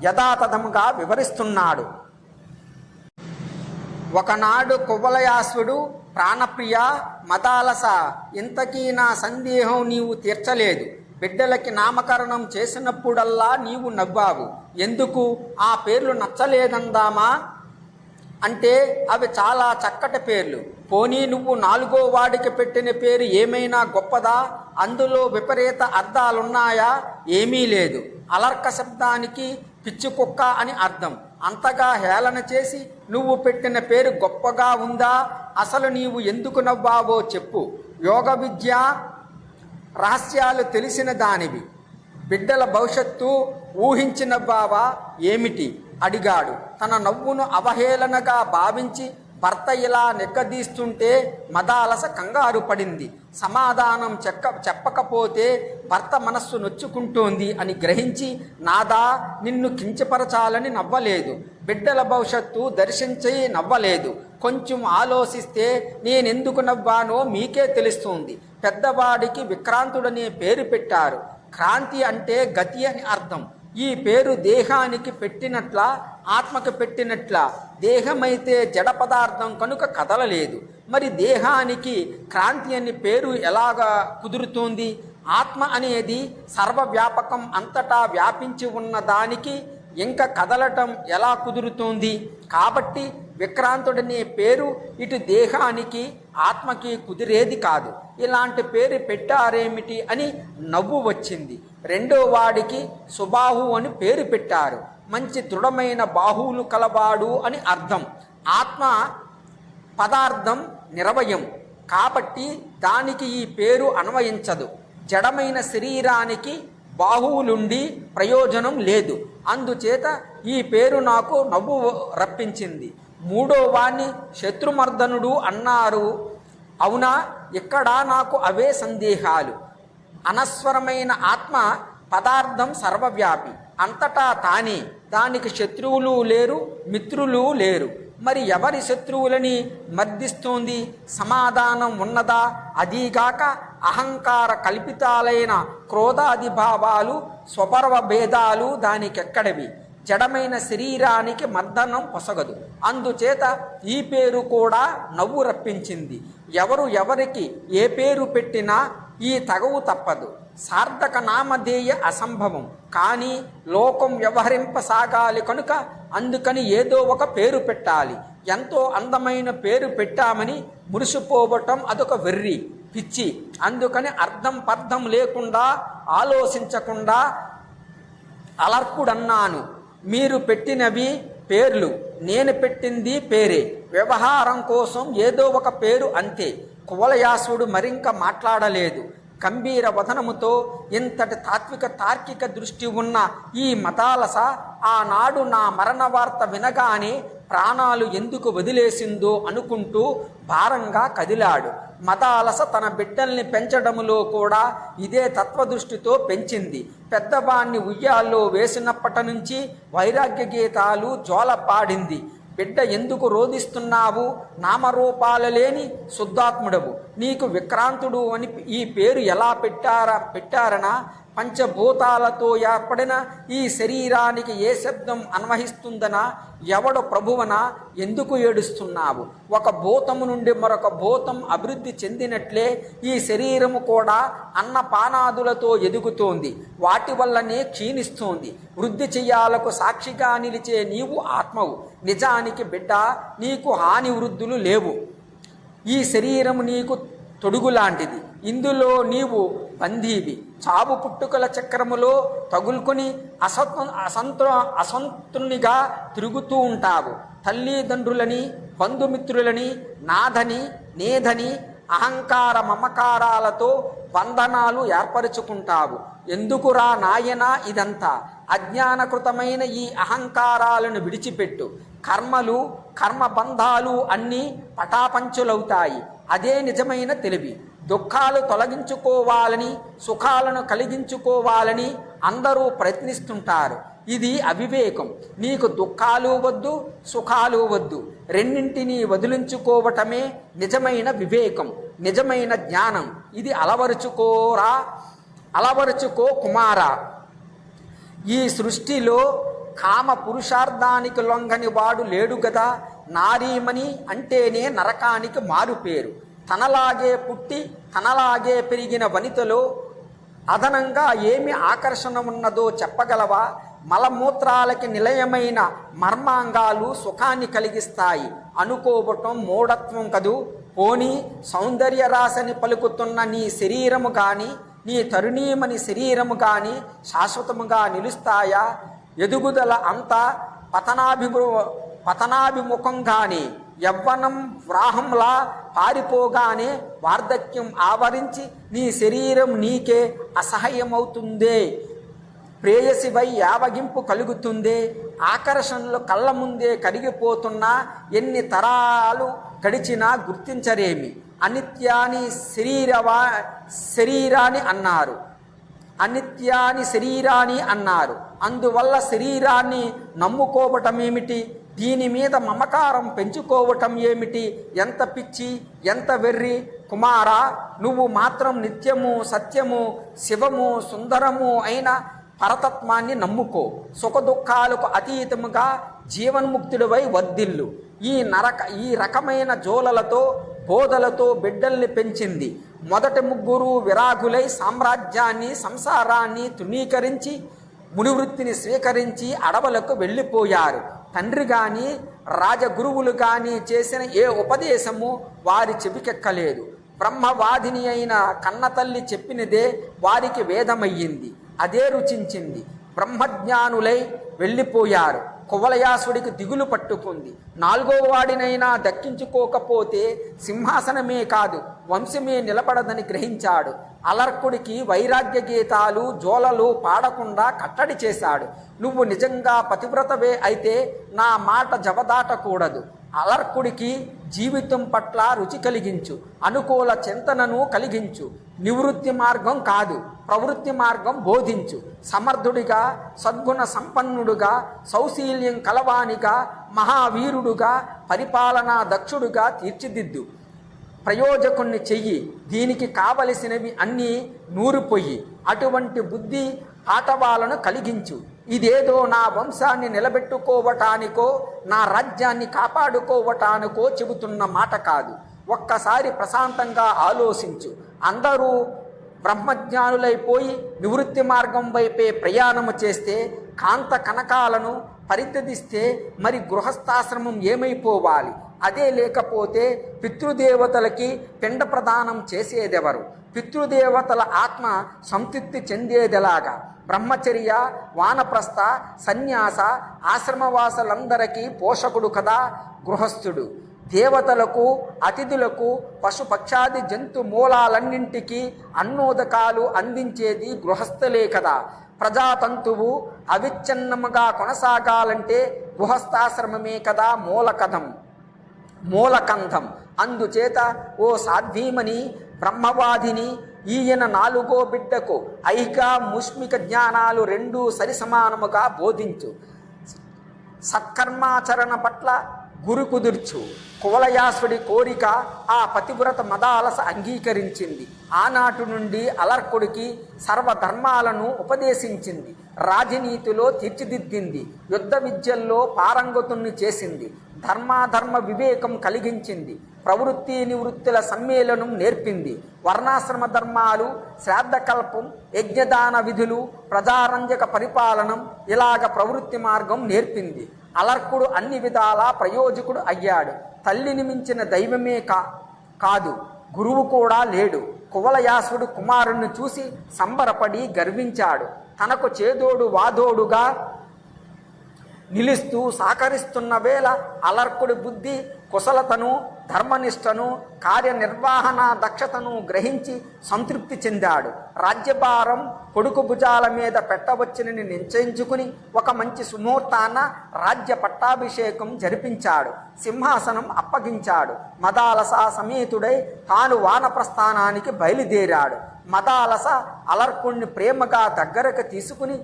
యథాతథముగా వివరిస్తున్నాడు. ఒకనాడు కువలయాసుడు, ప్రాణప్రియ మదాలస, ఇంతకీ నా సందేహం నీవు తీర్చలేదు. బిడ్డలకి నామకరణం చేసినప్పుడల్లా నీవు నవ్వావు. ఎందుకు? ఆ పేర్లు నచ్చలేదందామా? అంటే అవి చాలా చక్కటి పేర్లు. పోనీ నువ్వు 4వ వాడికి పెట్టిన పేరు ఏమైనా గొప్పదా? అందులో విపరీత అర్థాలున్నాయా? ఏమీ లేదు. అలర్క శబ్దానికి పిచ్చి కుక్క అని అర్థం. అంతగా హేళన చేసి నువ్వు పెట్టిన పేరు గొప్పగా ఉందా? అసలు నీవు ఎందుకు నవ్వావో చెప్పు. యోగ విద్య రహస్యాలు తెలిసిన దానివి. బిడ్డల భవిష్యత్తు ఊహించి నవ్వావా ఏమిటి? అడిగాడు. తన నవ్వును అవహేళనగా భావించి భర్త ఇలా నెగ్గదీస్తుంటే మదాలస కంగారు పడింది. సమాధానం చెప్పకపోతే భర్త మనస్సు నొచ్చుకుంటోంది అని గ్రహించి, నాదా నిన్ను కించపరచాలని నవ్వలేదు, బిడ్డల భవిష్యత్తు దర్శించి నవ్వలేదు, కొంచెం ఆలోచిస్తే నేనెందుకు నవ్వానో మీకే తెలుస్తుంది. పెద్దవాడికి విక్రాంతుడనే పేరు పెట్టారు. క్రాంతి అంటే గతి అని అర్థం. ఈ పేరు దేహానికి పెట్టినట్ల ఆత్మకు పెట్టినట్ల? దేహమైతే జడ పదార్థం కనుక కదలలేదు. మరి దేహానికి క్రాంతి అని పేరు ఎలాగా కుదురుతోంది? ఆత్మ అనేది సర్వవ్యాపకం, అంతటా వ్యాపించి ఉన్న దానికి ఇంకా కదలటం ఎలా కుదురుతోంది? కాబట్టి విక్రాంతుడనే పేరు ఇటు దేహానికి ఆత్మకి కుదిరేది కాదు. ఇలాంటి పేరు పెట్టారేమిటి అని నవ్వు వచ్చింది. రెండో వాడికి సుబాహు అని పేరు పెట్టారు. మంచి దృఢమైన బాహువులు కలవాడు అని అర్థం. ఆత్మ పదార్థం నిరవయం కాబట్టి దానికి ఈ పేరు అన్వయించదు. జడమైన శరీరానికి బాహువులుండి ప్రయోజనం లేదు. అందుచేత ఈ పేరు నాకు నవ్వు రప్పించింది. మూడో వాణ్ణి శత్రుమర్దనుడు అన్నారు. అవునా? ఇక్కడ నాకు అవే సందేహాలు. అనస్వరమైన ఆత్మ పదార్థం సర్వవ్యాపి, అంతటా తానే, దానికి శత్రువులు లేరు, మిత్రులు లేరు. మరి ఎవరి శత్రువులని మర్దిస్తోంది? సమాధానం ఉన్నదా? అదీగాక అహంకార కల్పితాలైన క్రోధాది భావాలు, స్వపర్వ భేదాలు దానికెక్కడవి? జడమైన శరీరానికి మర్దనం పొసగదు. అందుచేత ఈ పేరు కూడా నవ్వు రప్పించింది. ఎవరు ఎవరికి ఏ పేరు పెట్టినా ఈ తగవు తప్పదు. సార్థక నామధేయ అసంభవం, కానీ లోకం వ్యవహరింపసాగాలి కనుక అందుకని ఏదో ఒక పేరు పెట్టాలి. ఎంతో అందమైన పేరు పెట్టామని మురిసిపోవటం అదొక వెర్రి, పిచ్చి. అందుకని అర్థం పర్థం లేకుండా ఆలోచించకుండా అలర్కుడన్నాను. మీరు పెట్టినవి పేర్లు, నేను పెట్టింది పేరే. వ్యవహారం కోసం ఏదో ఒక పేరు అంతే. కువలయాసుడు మరింక మాట్లాడలేదు. గంభీర వదనముతో, ఇంతటి తార్కిక దృష్టి ఉన్న ఈ మదాలస ఆనాడు నా మరణ వార్త వినగానే ప్రాణాలు ఎందుకు వదిలేసిందో అనుకుంటూ భారంగా కదిలాడు. మదాలస తన బిడ్డల్ని పెంచడములో కూడా ఇదే తత్వదృష్టితో పెంచింది. పెద్దవాణ్ణి ఉయ్యాల్లో వేసినప్పటి నుంచి వైరాగ్య గీతాలు జోలపాడింది. బిడ్డ ఎందుకు రోధిస్తున్నావు? నామరూపాల లేని శుద్ధాత్ముడవు, నీకు విక్రాంతుడు అని ఈ పేరు ఎలా పెట్టారనా? పంచభూతాలతో ఏర్పడిన ఈ శరీరానికి ఏ శబ్దం అన్వహిస్తుందనా? ఎవడు ప్రభువనా? ఎందుకు ఏడుస్తున్నావు? ఒక భూతము నుండి మరొక భూతం అభివృద్ధి చెందినట్లే ఈ శరీరము కూడా అన్నపానాదులతో ఎదుగుతోంది. వాటి వల్లనే క్షీణిస్తోంది. వృద్ధి చెయ్యాలకు సాక్షిగా నిలిచే నీవు ఆత్మవు. నిజానికి బిడ్డ, నీకు హాని వృద్ధులు లేవు. ఈ శరీరము నీకు తొడుగులాంటిది. ఇందులో నీవు బందీవి. చావు పుట్టుకల చక్రములో తగులుకొని అసంతునిగా తిరుగుతూ ఉంటావు. తల్లిదండ్రులని, బంధుమిత్రులని, నాథని, నేధని అహంకార మమకారాలతో బంధనాలు ఏర్పరుచుకుంటావు. ఎందుకురా నాయనా ఇదంతా? అజ్ఞానకృతమైన ఈ అహంకారాలను విడిచిపెట్టు. కర్మలు, కర్మబంధాలు అన్నీ పటాపంచులవుతాయి. అదే నిజమైన తెలివి. దుఃఖాలు తొలగించుకోవాలని, సుఖాలను కలిగించుకోవాలని అందరూ ప్రయత్నిస్తుంటారు. ఇది అవివేకం. నీకు దుఃఖాలు వద్దు, సుఖాలు వద్దు. రెండింటినీ వదిలించుకోవటమే నిజమైన వివేకం, నిజమైన జ్ఞానం. ఇది అలవరుచుకో కుమారా. ఈ సృష్టిలో కామ పురుషార్థానికి లొంగని వాడు లేడు గదా. నారీమణి అంటేనే నరకానికి మారుపేరు. తనలాగే పుట్టి తనలాగే పెరిగిన వనితలో అదనంగా ఏమి ఆకర్షణ ఉన్నదో చెప్పగలవా? మలమూత్రాలకి నిలయమైన మర్మాంగాలు సుఖాన్ని కలిగిస్తాయి అనుకోవటం మూఢత్వం కదూ. పోనీ సౌందర్య రాశని పలుకుతున్న నీ శరీరము కానీ, నీ తరుణీమణి శరీరము కానీ శాశ్వతముగా నిలుస్తాయా? ఎదుగుదల అంతా పతనాభిముఖంగానే, యవ్వనం వ్రాహంలా పారిపోగానే వార్ధక్యం ఆవరించి నీ శరీరం నీకే అసహ్యమవుతుందే. ప్రేయసివై యావగింపు కలుగుతుందే, ఆకర్షణలు కళ్ళ ముందే కరిగిపోతున్నా ఎన్ని తరాలు గడిచినా గుర్తించరేమి. అనిత్యాని శరీరాన్ని అన్నారు, అనిత్యాని శరీరాన్ని అన్నారు. అందువల్ల శరీరాన్ని నమ్ముకోవటమేమిటి, దీని మీద మమకారం పెంచుకోవటం ఏమిటి? ఎంత పిచ్చి, ఎంత వెర్రి! కుమారా, నువ్వు మాత్రం నిత్యము, సత్యము, శివము, సుందరము అయిన పరతత్వాన్ని నమ్ముకో. సుఖదుఖాలకు అతీతముగా జీవన్ముక్తుడివై వర్ధిల్లు. ఈ రకమైన జోలలతో బోధలతో బిడ్డల్ని పెంచింది. మొదటి ముగ్గురు విరాగులై సామ్రాజ్యాన్ని, సంసారాన్ని తృణీకరించి మునివృత్తిని స్వీకరించి అడవులకు వెళ్ళిపోయారు. తండ్రి కానీ రాజగురువులు కానీ చేసిన ఏ ఉపదేశము వారి చెవికెక్కలేదు. బ్రహ్మవాదిని అయిన కన్నతల్లి చెప్పినదే వారికి వేదమయ్యింది, అదే రుచించింది. బ్రహ్మజ్ఞానులై వెళ్ళిపోయారు. కువలయాసుడికి దిగులు పట్టుకుంది. 4వ వాడినైనా దక్కించుకోకపోతే సింహాసనమే కాదు వంశమే నిలబడదని గ్రహించాడు. అలర్కుడికి వైరాగ్య గీతాలు, జోలలు పాడకుండా కట్టడి చేశాడు. నువ్వు నిజంగా పతివ్రతవే అయితే నా మాట జవదాటకూడదు. అలర్కుడికి జీవితం పట్ల రుచి కలిగించు, అనుకూల చింతనను కలిగించు. నివృత్తి మార్గం కాదు, ప్రవృత్తి మార్గం బోధించు. సమర్థుడిగా, సద్గుణ సంపన్నుడుగా, సౌశీల్యం కలవానిగా, మహావీరుడుగా, పరిపాలనా దక్షుడుగా తీర్చిదిద్దు. ప్రయోజకుణ్ణి చెయ్యి, దీనికి కావలసినవి అన్నీ నూరిపోయి. అటువంటి బుద్ధి ఆటవాలను కలిగించు. ఇదేదో నా వంశాన్ని నిలబెట్టుకోవటానికో, నా రాజ్యాన్ని కాపాడుకోవటానికో చెబుతున్న మాట కాదు. ఒక్కసారి ప్రశాంతంగా ఆలోచించు. అందరూ బ్రహ్మజ్ఞానులైపోయి నివృత్తి మార్గం వైపే ప్రయాణము చేస్తే, కాంత కనకాలను పరిత్యజిస్తే మరి గృహస్థాశ్రమం ఏమైపోవాలి? అదే లేకపోతే పితృదేవతలకి పిండ ప్రదానం చేసేదెవరు? పితృదేవతల ఆత్మ సంతృప్తి చెందేదెలాగా? బ్రహ్మచర్య, వానప్రస్థ, సన్యాస, ఆశ్రమవాసులందరికీ పోషకుడు కదా గృహస్థుడు. దేవతలకు, అతిథులకు, పశుపక్షాది జంతు మూలాలన్నింటికీ అన్నోదకాలు అందించేది గృహస్థులే కదా. ప్రజాతంతువు అవిచ్ఛిన్నముగా కొనసాగాలంటే గృహస్థాశ్రమమే కదా మూలకంధం. అందుచేత ఓ సాధ్వీమని, బ్రహ్మవాదిని, ఈయన 4వ బిడ్డకు ఐక, ముష్మిక జ్ఞానాలు రెండూ సరిసమానముగా బోధించు. సత్కర్మాచరణ పట్ల గురి కుదుర్చు. కువలయాసుడి కోరిక ఆ పతివ్రత మదాలస అంగీకరించింది. ఆనాటి నుండి అలర్కుడికి సర్వధర్మాలను ఉపదేశించింది. రాజనీతిలో తీర్చిదిద్దింది. యుద్ధ విద్యల్లో పారంగతుణ్ణి చేసింది. ధర్మాధర్మ వివేకం కలిగించింది. ప్రవృత్తి నివృత్తుల సమ్మేళనం నేర్పింది. వర్ణాశ్రమ ధర్మాలు, శ్రాద్ధకల్పం, యజ్ఞదాన విధులు, ప్రజారంజక పరిపాలనం, ఇలాగ ప్రవృత్తి మార్గం నేర్పింది. అలర్కుడు అన్ని విధాలా ప్రయోజకుడు అయ్యాడు. తల్లిని మించిన దైవమే కాదు, గురువు కూడా లేడు. కువలయాసుడు కుమారుణ్ణి చూసి సంబరపడి గర్వించాడు. తనకు చేదోడు వాదోడుగా నిలుస్తూ సహకరిస్తున్న వేళ అలర్కుడి బుద్ధి కుశలతను, ధర్మనిష్టను, కార్యనిర్వహణ దక్షతను గ్రహించి సంతృప్తి చెందాడు. రాజ్యభారం కొడుకు భుజాల మీద పెట్టవచ్చునని నిశ్చయించుకుని ఒక మంచి సుముహూర్తాన రాజ్య పట్టాభిషేకం జరిపించాడు. సింహాసనం అప్పగించాడు. మదాలస సమేతుడై తాను వానప్రస్థానానికి బయలుదేరాడు. మదాలస అలర్కుణ్ణి ప్రేమగా దగ్గరకు తీసుకుని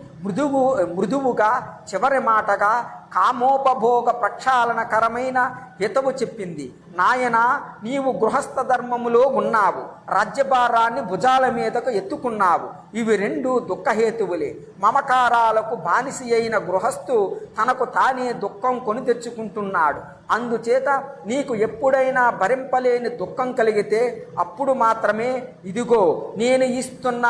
మృదువుగా చివరి మాటగా కామోపభోగ ప్రక్షాళనకరమైన హితవు చెప్పింది. నాయనా, నీవు గృహస్థ ధర్మములో ఉన్నావు, రాజ్యభారాన్ని భుజాల మీదకు ఎత్తుకున్నావు. ఇవి రెండు దుఃఖహేతువులే. మమకారాలకు బానిసి అయిన గృహస్థు తనకు తానే దుఃఖం కొని తెచ్చుకుంటున్నాడు. అందుచేత నీకు ఎప్పుడైనా భరింపలేని దుఃఖం కలిగితే అప్పుడు మాత్రమే ఇదిగో నేను ఇస్తున్న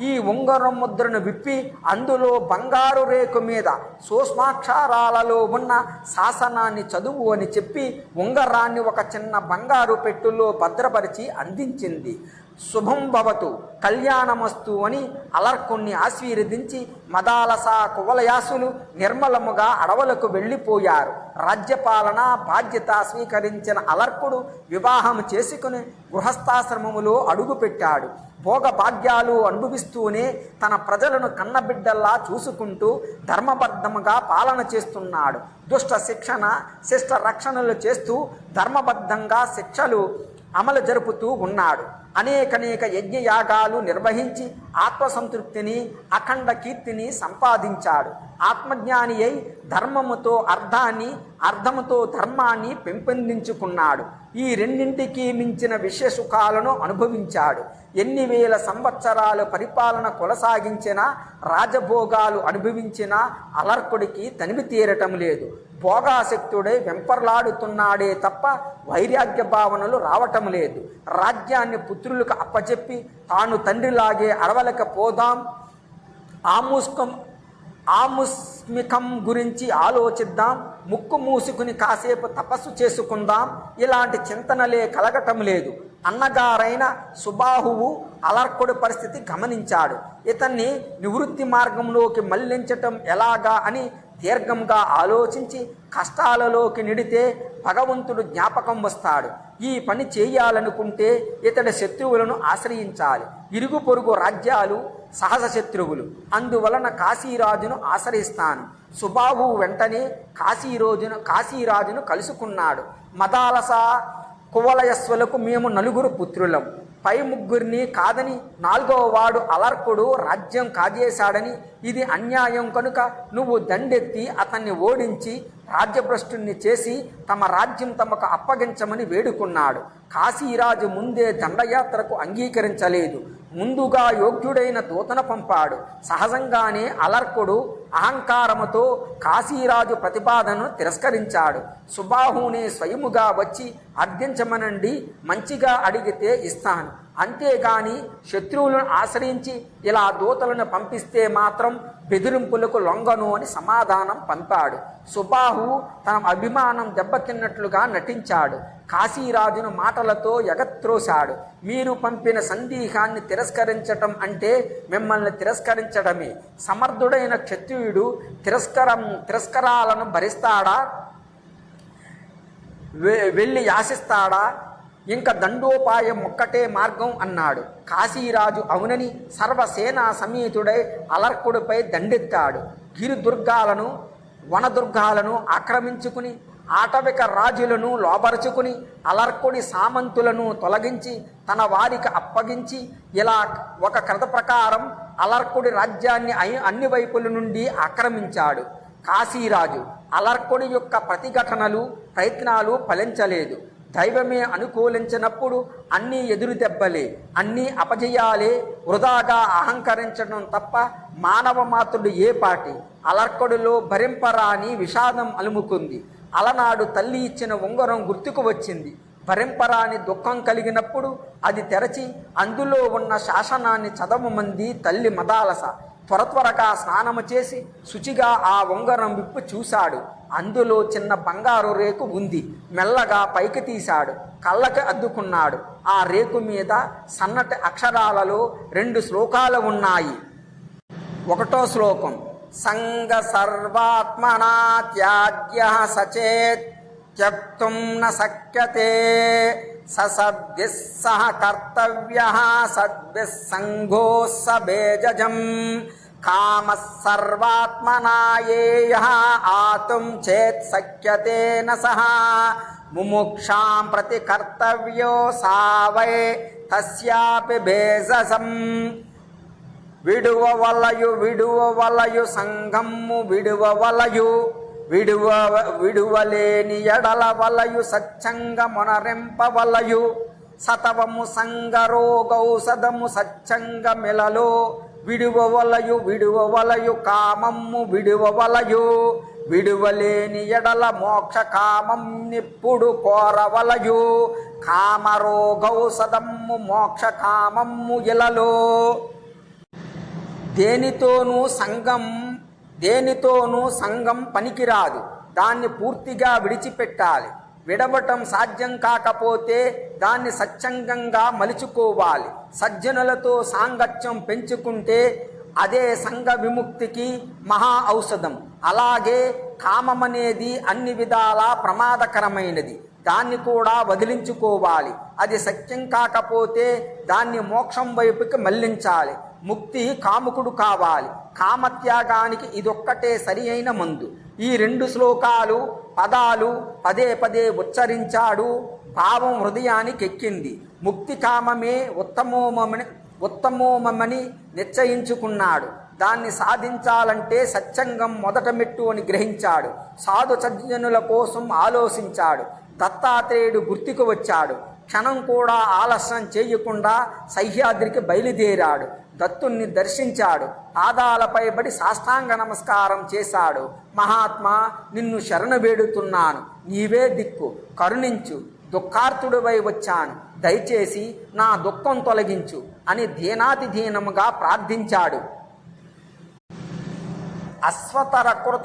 ఈ ఉంగరం ముద్రను విప్పి అందులో బంగారు రేకు మీద సూక్ష్మాక్షరాలలో ఉన్న శాసనాన్ని చదువు అని చెప్పి ఉంగరాన్ని ఒక చిన్న బంగారు పెట్టులో భద్రపరిచి అందించింది. శుభం భవతు కళ్యాణమస్తు అని అలర్కుణ్ణి ఆశీర్వదించి మదాలస కువలయాసులు నిర్మలముగా అడవులకు వెళ్ళిపోయారు. రాజ్యపాలన బాధ్యత స్వీకరించిన అలర్కుడు వివాహం చేసుకుని గృహస్థాశ్రమములో అడుగుపెట్టాడు. భోగభాగ్యాలు అనుభవిస్తూనే తన ప్రజలను కన్నబిడ్డల్లా చూసుకుంటూ ధర్మబద్ధముగా పాలన చేస్తున్నాడు. దుష్ట శిక్షణ శిష్ట రక్షణలు చేస్తూ ధర్మబద్ధంగా శిక్షలు అమలు జరుపుతూ ఉన్నాడు. అనేక యజ్ఞయాగాలు నిర్వహించి ఆత్మసంతృప్తిని అఖండ కీర్తిని సంపాదించాడు. ఆత్మజ్ఞాని అయి ధర్మముతో అర్థాన్ని అర్థముతో ధర్మాన్ని పెంపొందించుకున్నాడు. ఈ రెండింటికి మించిన విషయసుఖాలను అనుభవించాడు. ఎన్ని వేల సంవత్సరాలు పరిపాలన కొనసాగించిన రాజభోగాలు అనుభవించిన అలర్కుడికి తనివి తీరటం లేదు. భోగాసక్తుడై వెంపర్లాడుతున్నాడే తప్ప వైరాగ్య భావనలు రావటం లేదు. రాజ్యాన్ని పుత్రులకు అప్పచెప్పి తాను తండ్రిలాగే అడవలకు పోదాం, ఆముస్మికం గురించి ఆలోచిద్దాం, ముక్కు మూసుకుని కాసేపు తపస్సు చేసుకుందాం, ఇలాంటి చింతనలే కలగటం లేదు. అన్నగారైన సుబాహువు అలర్కుడి పరిస్థితి గమనించాడు. ఇతన్ని నివృత్తి మార్గంలోకి మళ్లించటం ఎలాగా అని దీర్ఘంగా ఆలోచించి కష్టాలలోకి నెడితే భగవంతుడు జ్ఞాపకం వస్తాడు. ఈ పని చేయాలనుకుంటే ఇతడి శత్రువులను ఆశ్రయించాలి. ఇరుగు పొరుగు రాజ్యాలు సహజ శత్రువులు, అందువలన కాశీరాజును ఆశ్రయిస్తాను. సుబాహు వెంటనే కాశీరాజును కలుసుకున్నాడు. మదాలస కువలయస్వులకు మేము 4 పుత్రులం. పై 3 కాదని 4వ వాడు అలర్కుడు రాజ్యం కాజేశాడని ఇది అన్యాయం కనుక నువ్వు దండెత్తి అతన్ని ఓడించి రాజ్యభ్రష్టుణ్ణి చేసి తమ రాజ్యం తమకు అప్పగించమని వేడుకున్నాడు. కాశీరాజు ముందే దండయాత్రకు అంగీకరించలేదు. ముందుగా యోగ్యుడైన దూతను పంపాడు. సహజంగానే అలర్కుడు అహంకారముతో కాశీరాజు ప్రతిపాదనను తిరస్కరించాడు. సుబాహునే స్వయముగా వచ్చి అర్థించమనండి, మంచిగా అడిగితే ఇస్తాను, అంతేగాని శత్రువులను ఆశ్రయించి ఇలా దూతలను పంపిస్తే మాత్రం బెదిరింపులకు లొంగను అని సమాధానం పంపాడు. సుబాహు తన అభిమానం దెబ్బతిన్నట్లుగా నటించాడు. కాశీరాజును మాటలతో ఎగత్రోశాడు. మీరు పంపిన సందేహాన్ని తిరస్కరించటం అంటే మిమ్మల్ని తిరస్కరించడమే. సమర్థుడైన క్షత్రియుడు తిరస్కారాలను భరిస్తాడా, వెళ్ళి యాసిస్తాడా? ఇంకా దండోపాయం ఒక్కటే మార్గం అన్నాడు. కాశీరాజు అవునని సర్వసేనా సమేతుడై అలర్కుడిపై దండెత్తాడు. గిరిదుర్గాలను వనదుర్గాలను ఆక్రమించుకుని ఆటవిక రాజులను లోపరుచుకుని అలర్కుడి సామంతులను తొలగించి తన వారికి అప్పగించి ఇలా ఒక కథ ప్రకారం అలర్కుడి రాజ్యాన్ని అన్ని వైపుల నుండి ఆక్రమించాడు. కాశీరాజు అలర్కుడి యొక్క ప్రతిఘటనలు ప్రయత్నాలు ఫలించలేదు. దైవమే అనుకూలించినప్పుడు అన్నీ ఎదురు దెబ్బలే, అన్నీ అపజయాలే. వృధాగా అహంకరించడం తప్ప మానవ మాతృడు ఏ పాటి. అలర్కుడిలో భరింపరాని విషాదం అలుముకుంది. అలనాడు తల్లి ఇచ్చిన ఉంగరం గుర్తుకు వచ్చింది. భరింపరాని దుఃఖం కలిగినప్పుడు అది తెరచి అందులో ఉన్న శాసనాన్ని చదవమంది తల్లి మదాలస. త్వరగా స్నానము చేసి శుచిగా ఆ ఉంగరం విప్పు చూశాడు. అందులో చిన్న బంగారు రేకు ఉంది. మెల్లగా పైకి తీశాడు, కళ్ళకి అద్దుకున్నాడు. ఆ రేకు మీద సన్నటి అక్షరాలలో 2 శ్లోకాలు ఉన్నాయి. 1వ శ్లోకం, సంగ సర్వాత్మనా త్యాజ్య సచేత్ త్యక్తుం న శక్యతే సద్భిః సహ కర్తవ్యః సద్భిః సంఘో సబేజజం కామః సర్వాత్మనా యేయః ఆతుం చేత్ శక్యతే న సహ ముముక్షాం ప్రతి కర్తవ్యో సా వై తస్యాపి భేషజం విడువవలయు సంఘమ్ము విడువవలయు విడువలేని ఎడల వలయు సత్సంగ మొనరెంపవలయు సతవము సంగరోగౌసదము సత్సంగ మిలలో విడువవలయు కామమ్ము విడువలేని ఎడల మోక్ష కామం నిప్పుడు కోరవలయు కామరోగౌసదమ్ము మోక్ష కామమ్ము ఇలలో. దేనితోనూ సంఘం పనికిరాదు. దాన్ని పూర్తిగా విడిచిపెట్టాలి. విడవటం సాధ్యం కాకపోతే దాన్ని సత్సంగంగా మలుచుకోవాలి. సజ్జనులతో సాంగత్యం పెంచుకుంటే అదే సంఘ విముక్తికి మహా ఔషధం. అలాగే కామమనేది అన్ని విధాలా ప్రమాదకరమైనది. దాన్ని కూడా వదిలించుకోవాలి. అది సత్యం కాకపోతే దాన్ని మోక్షం వైపుకి మళ్లించాలి. ముక్తి కాముకుడు కావాలి. కామత్యాగానికి ఇదొక్కటే సరి అయిన మందు. ఈ 2 శ్లోకాలు పదాలు పదే పదే ఉచ్చరించాడు. భావం హృదయానికి ఎక్కింది. ముక్తి కామమే ఉత్తమోమని నిశ్చయించుకున్నాడు. దాన్ని సాధించాలంటే సత్సంగం మొదట మెట్టు అని గ్రహించాడు. సాధు సజ్జనుల కోసం ఆలోచించాడు. దత్తాత్రేయుడు గుర్తుకు వచ్చాడు. క్షణం కూడా ఆలస్యం చేయకుండా సహ్యాద్రికి బయలుదేరాడు. దత్తుణ్ణి దర్శించాడు. పాదాలపై పడి సాష్టాంగ నమస్కారం చేశాడు. మహాత్మా, నిన్ను శరణు వేడుతున్నాను. నీవే దిక్కు, కరుణించు. దుఃఖార్తుడివై వచ్చాను. దయచేసి నా దుఃఖం తొలగించు అని దీనాతి దీనముగా ప్రార్థించాడు. అశ్వతర కృత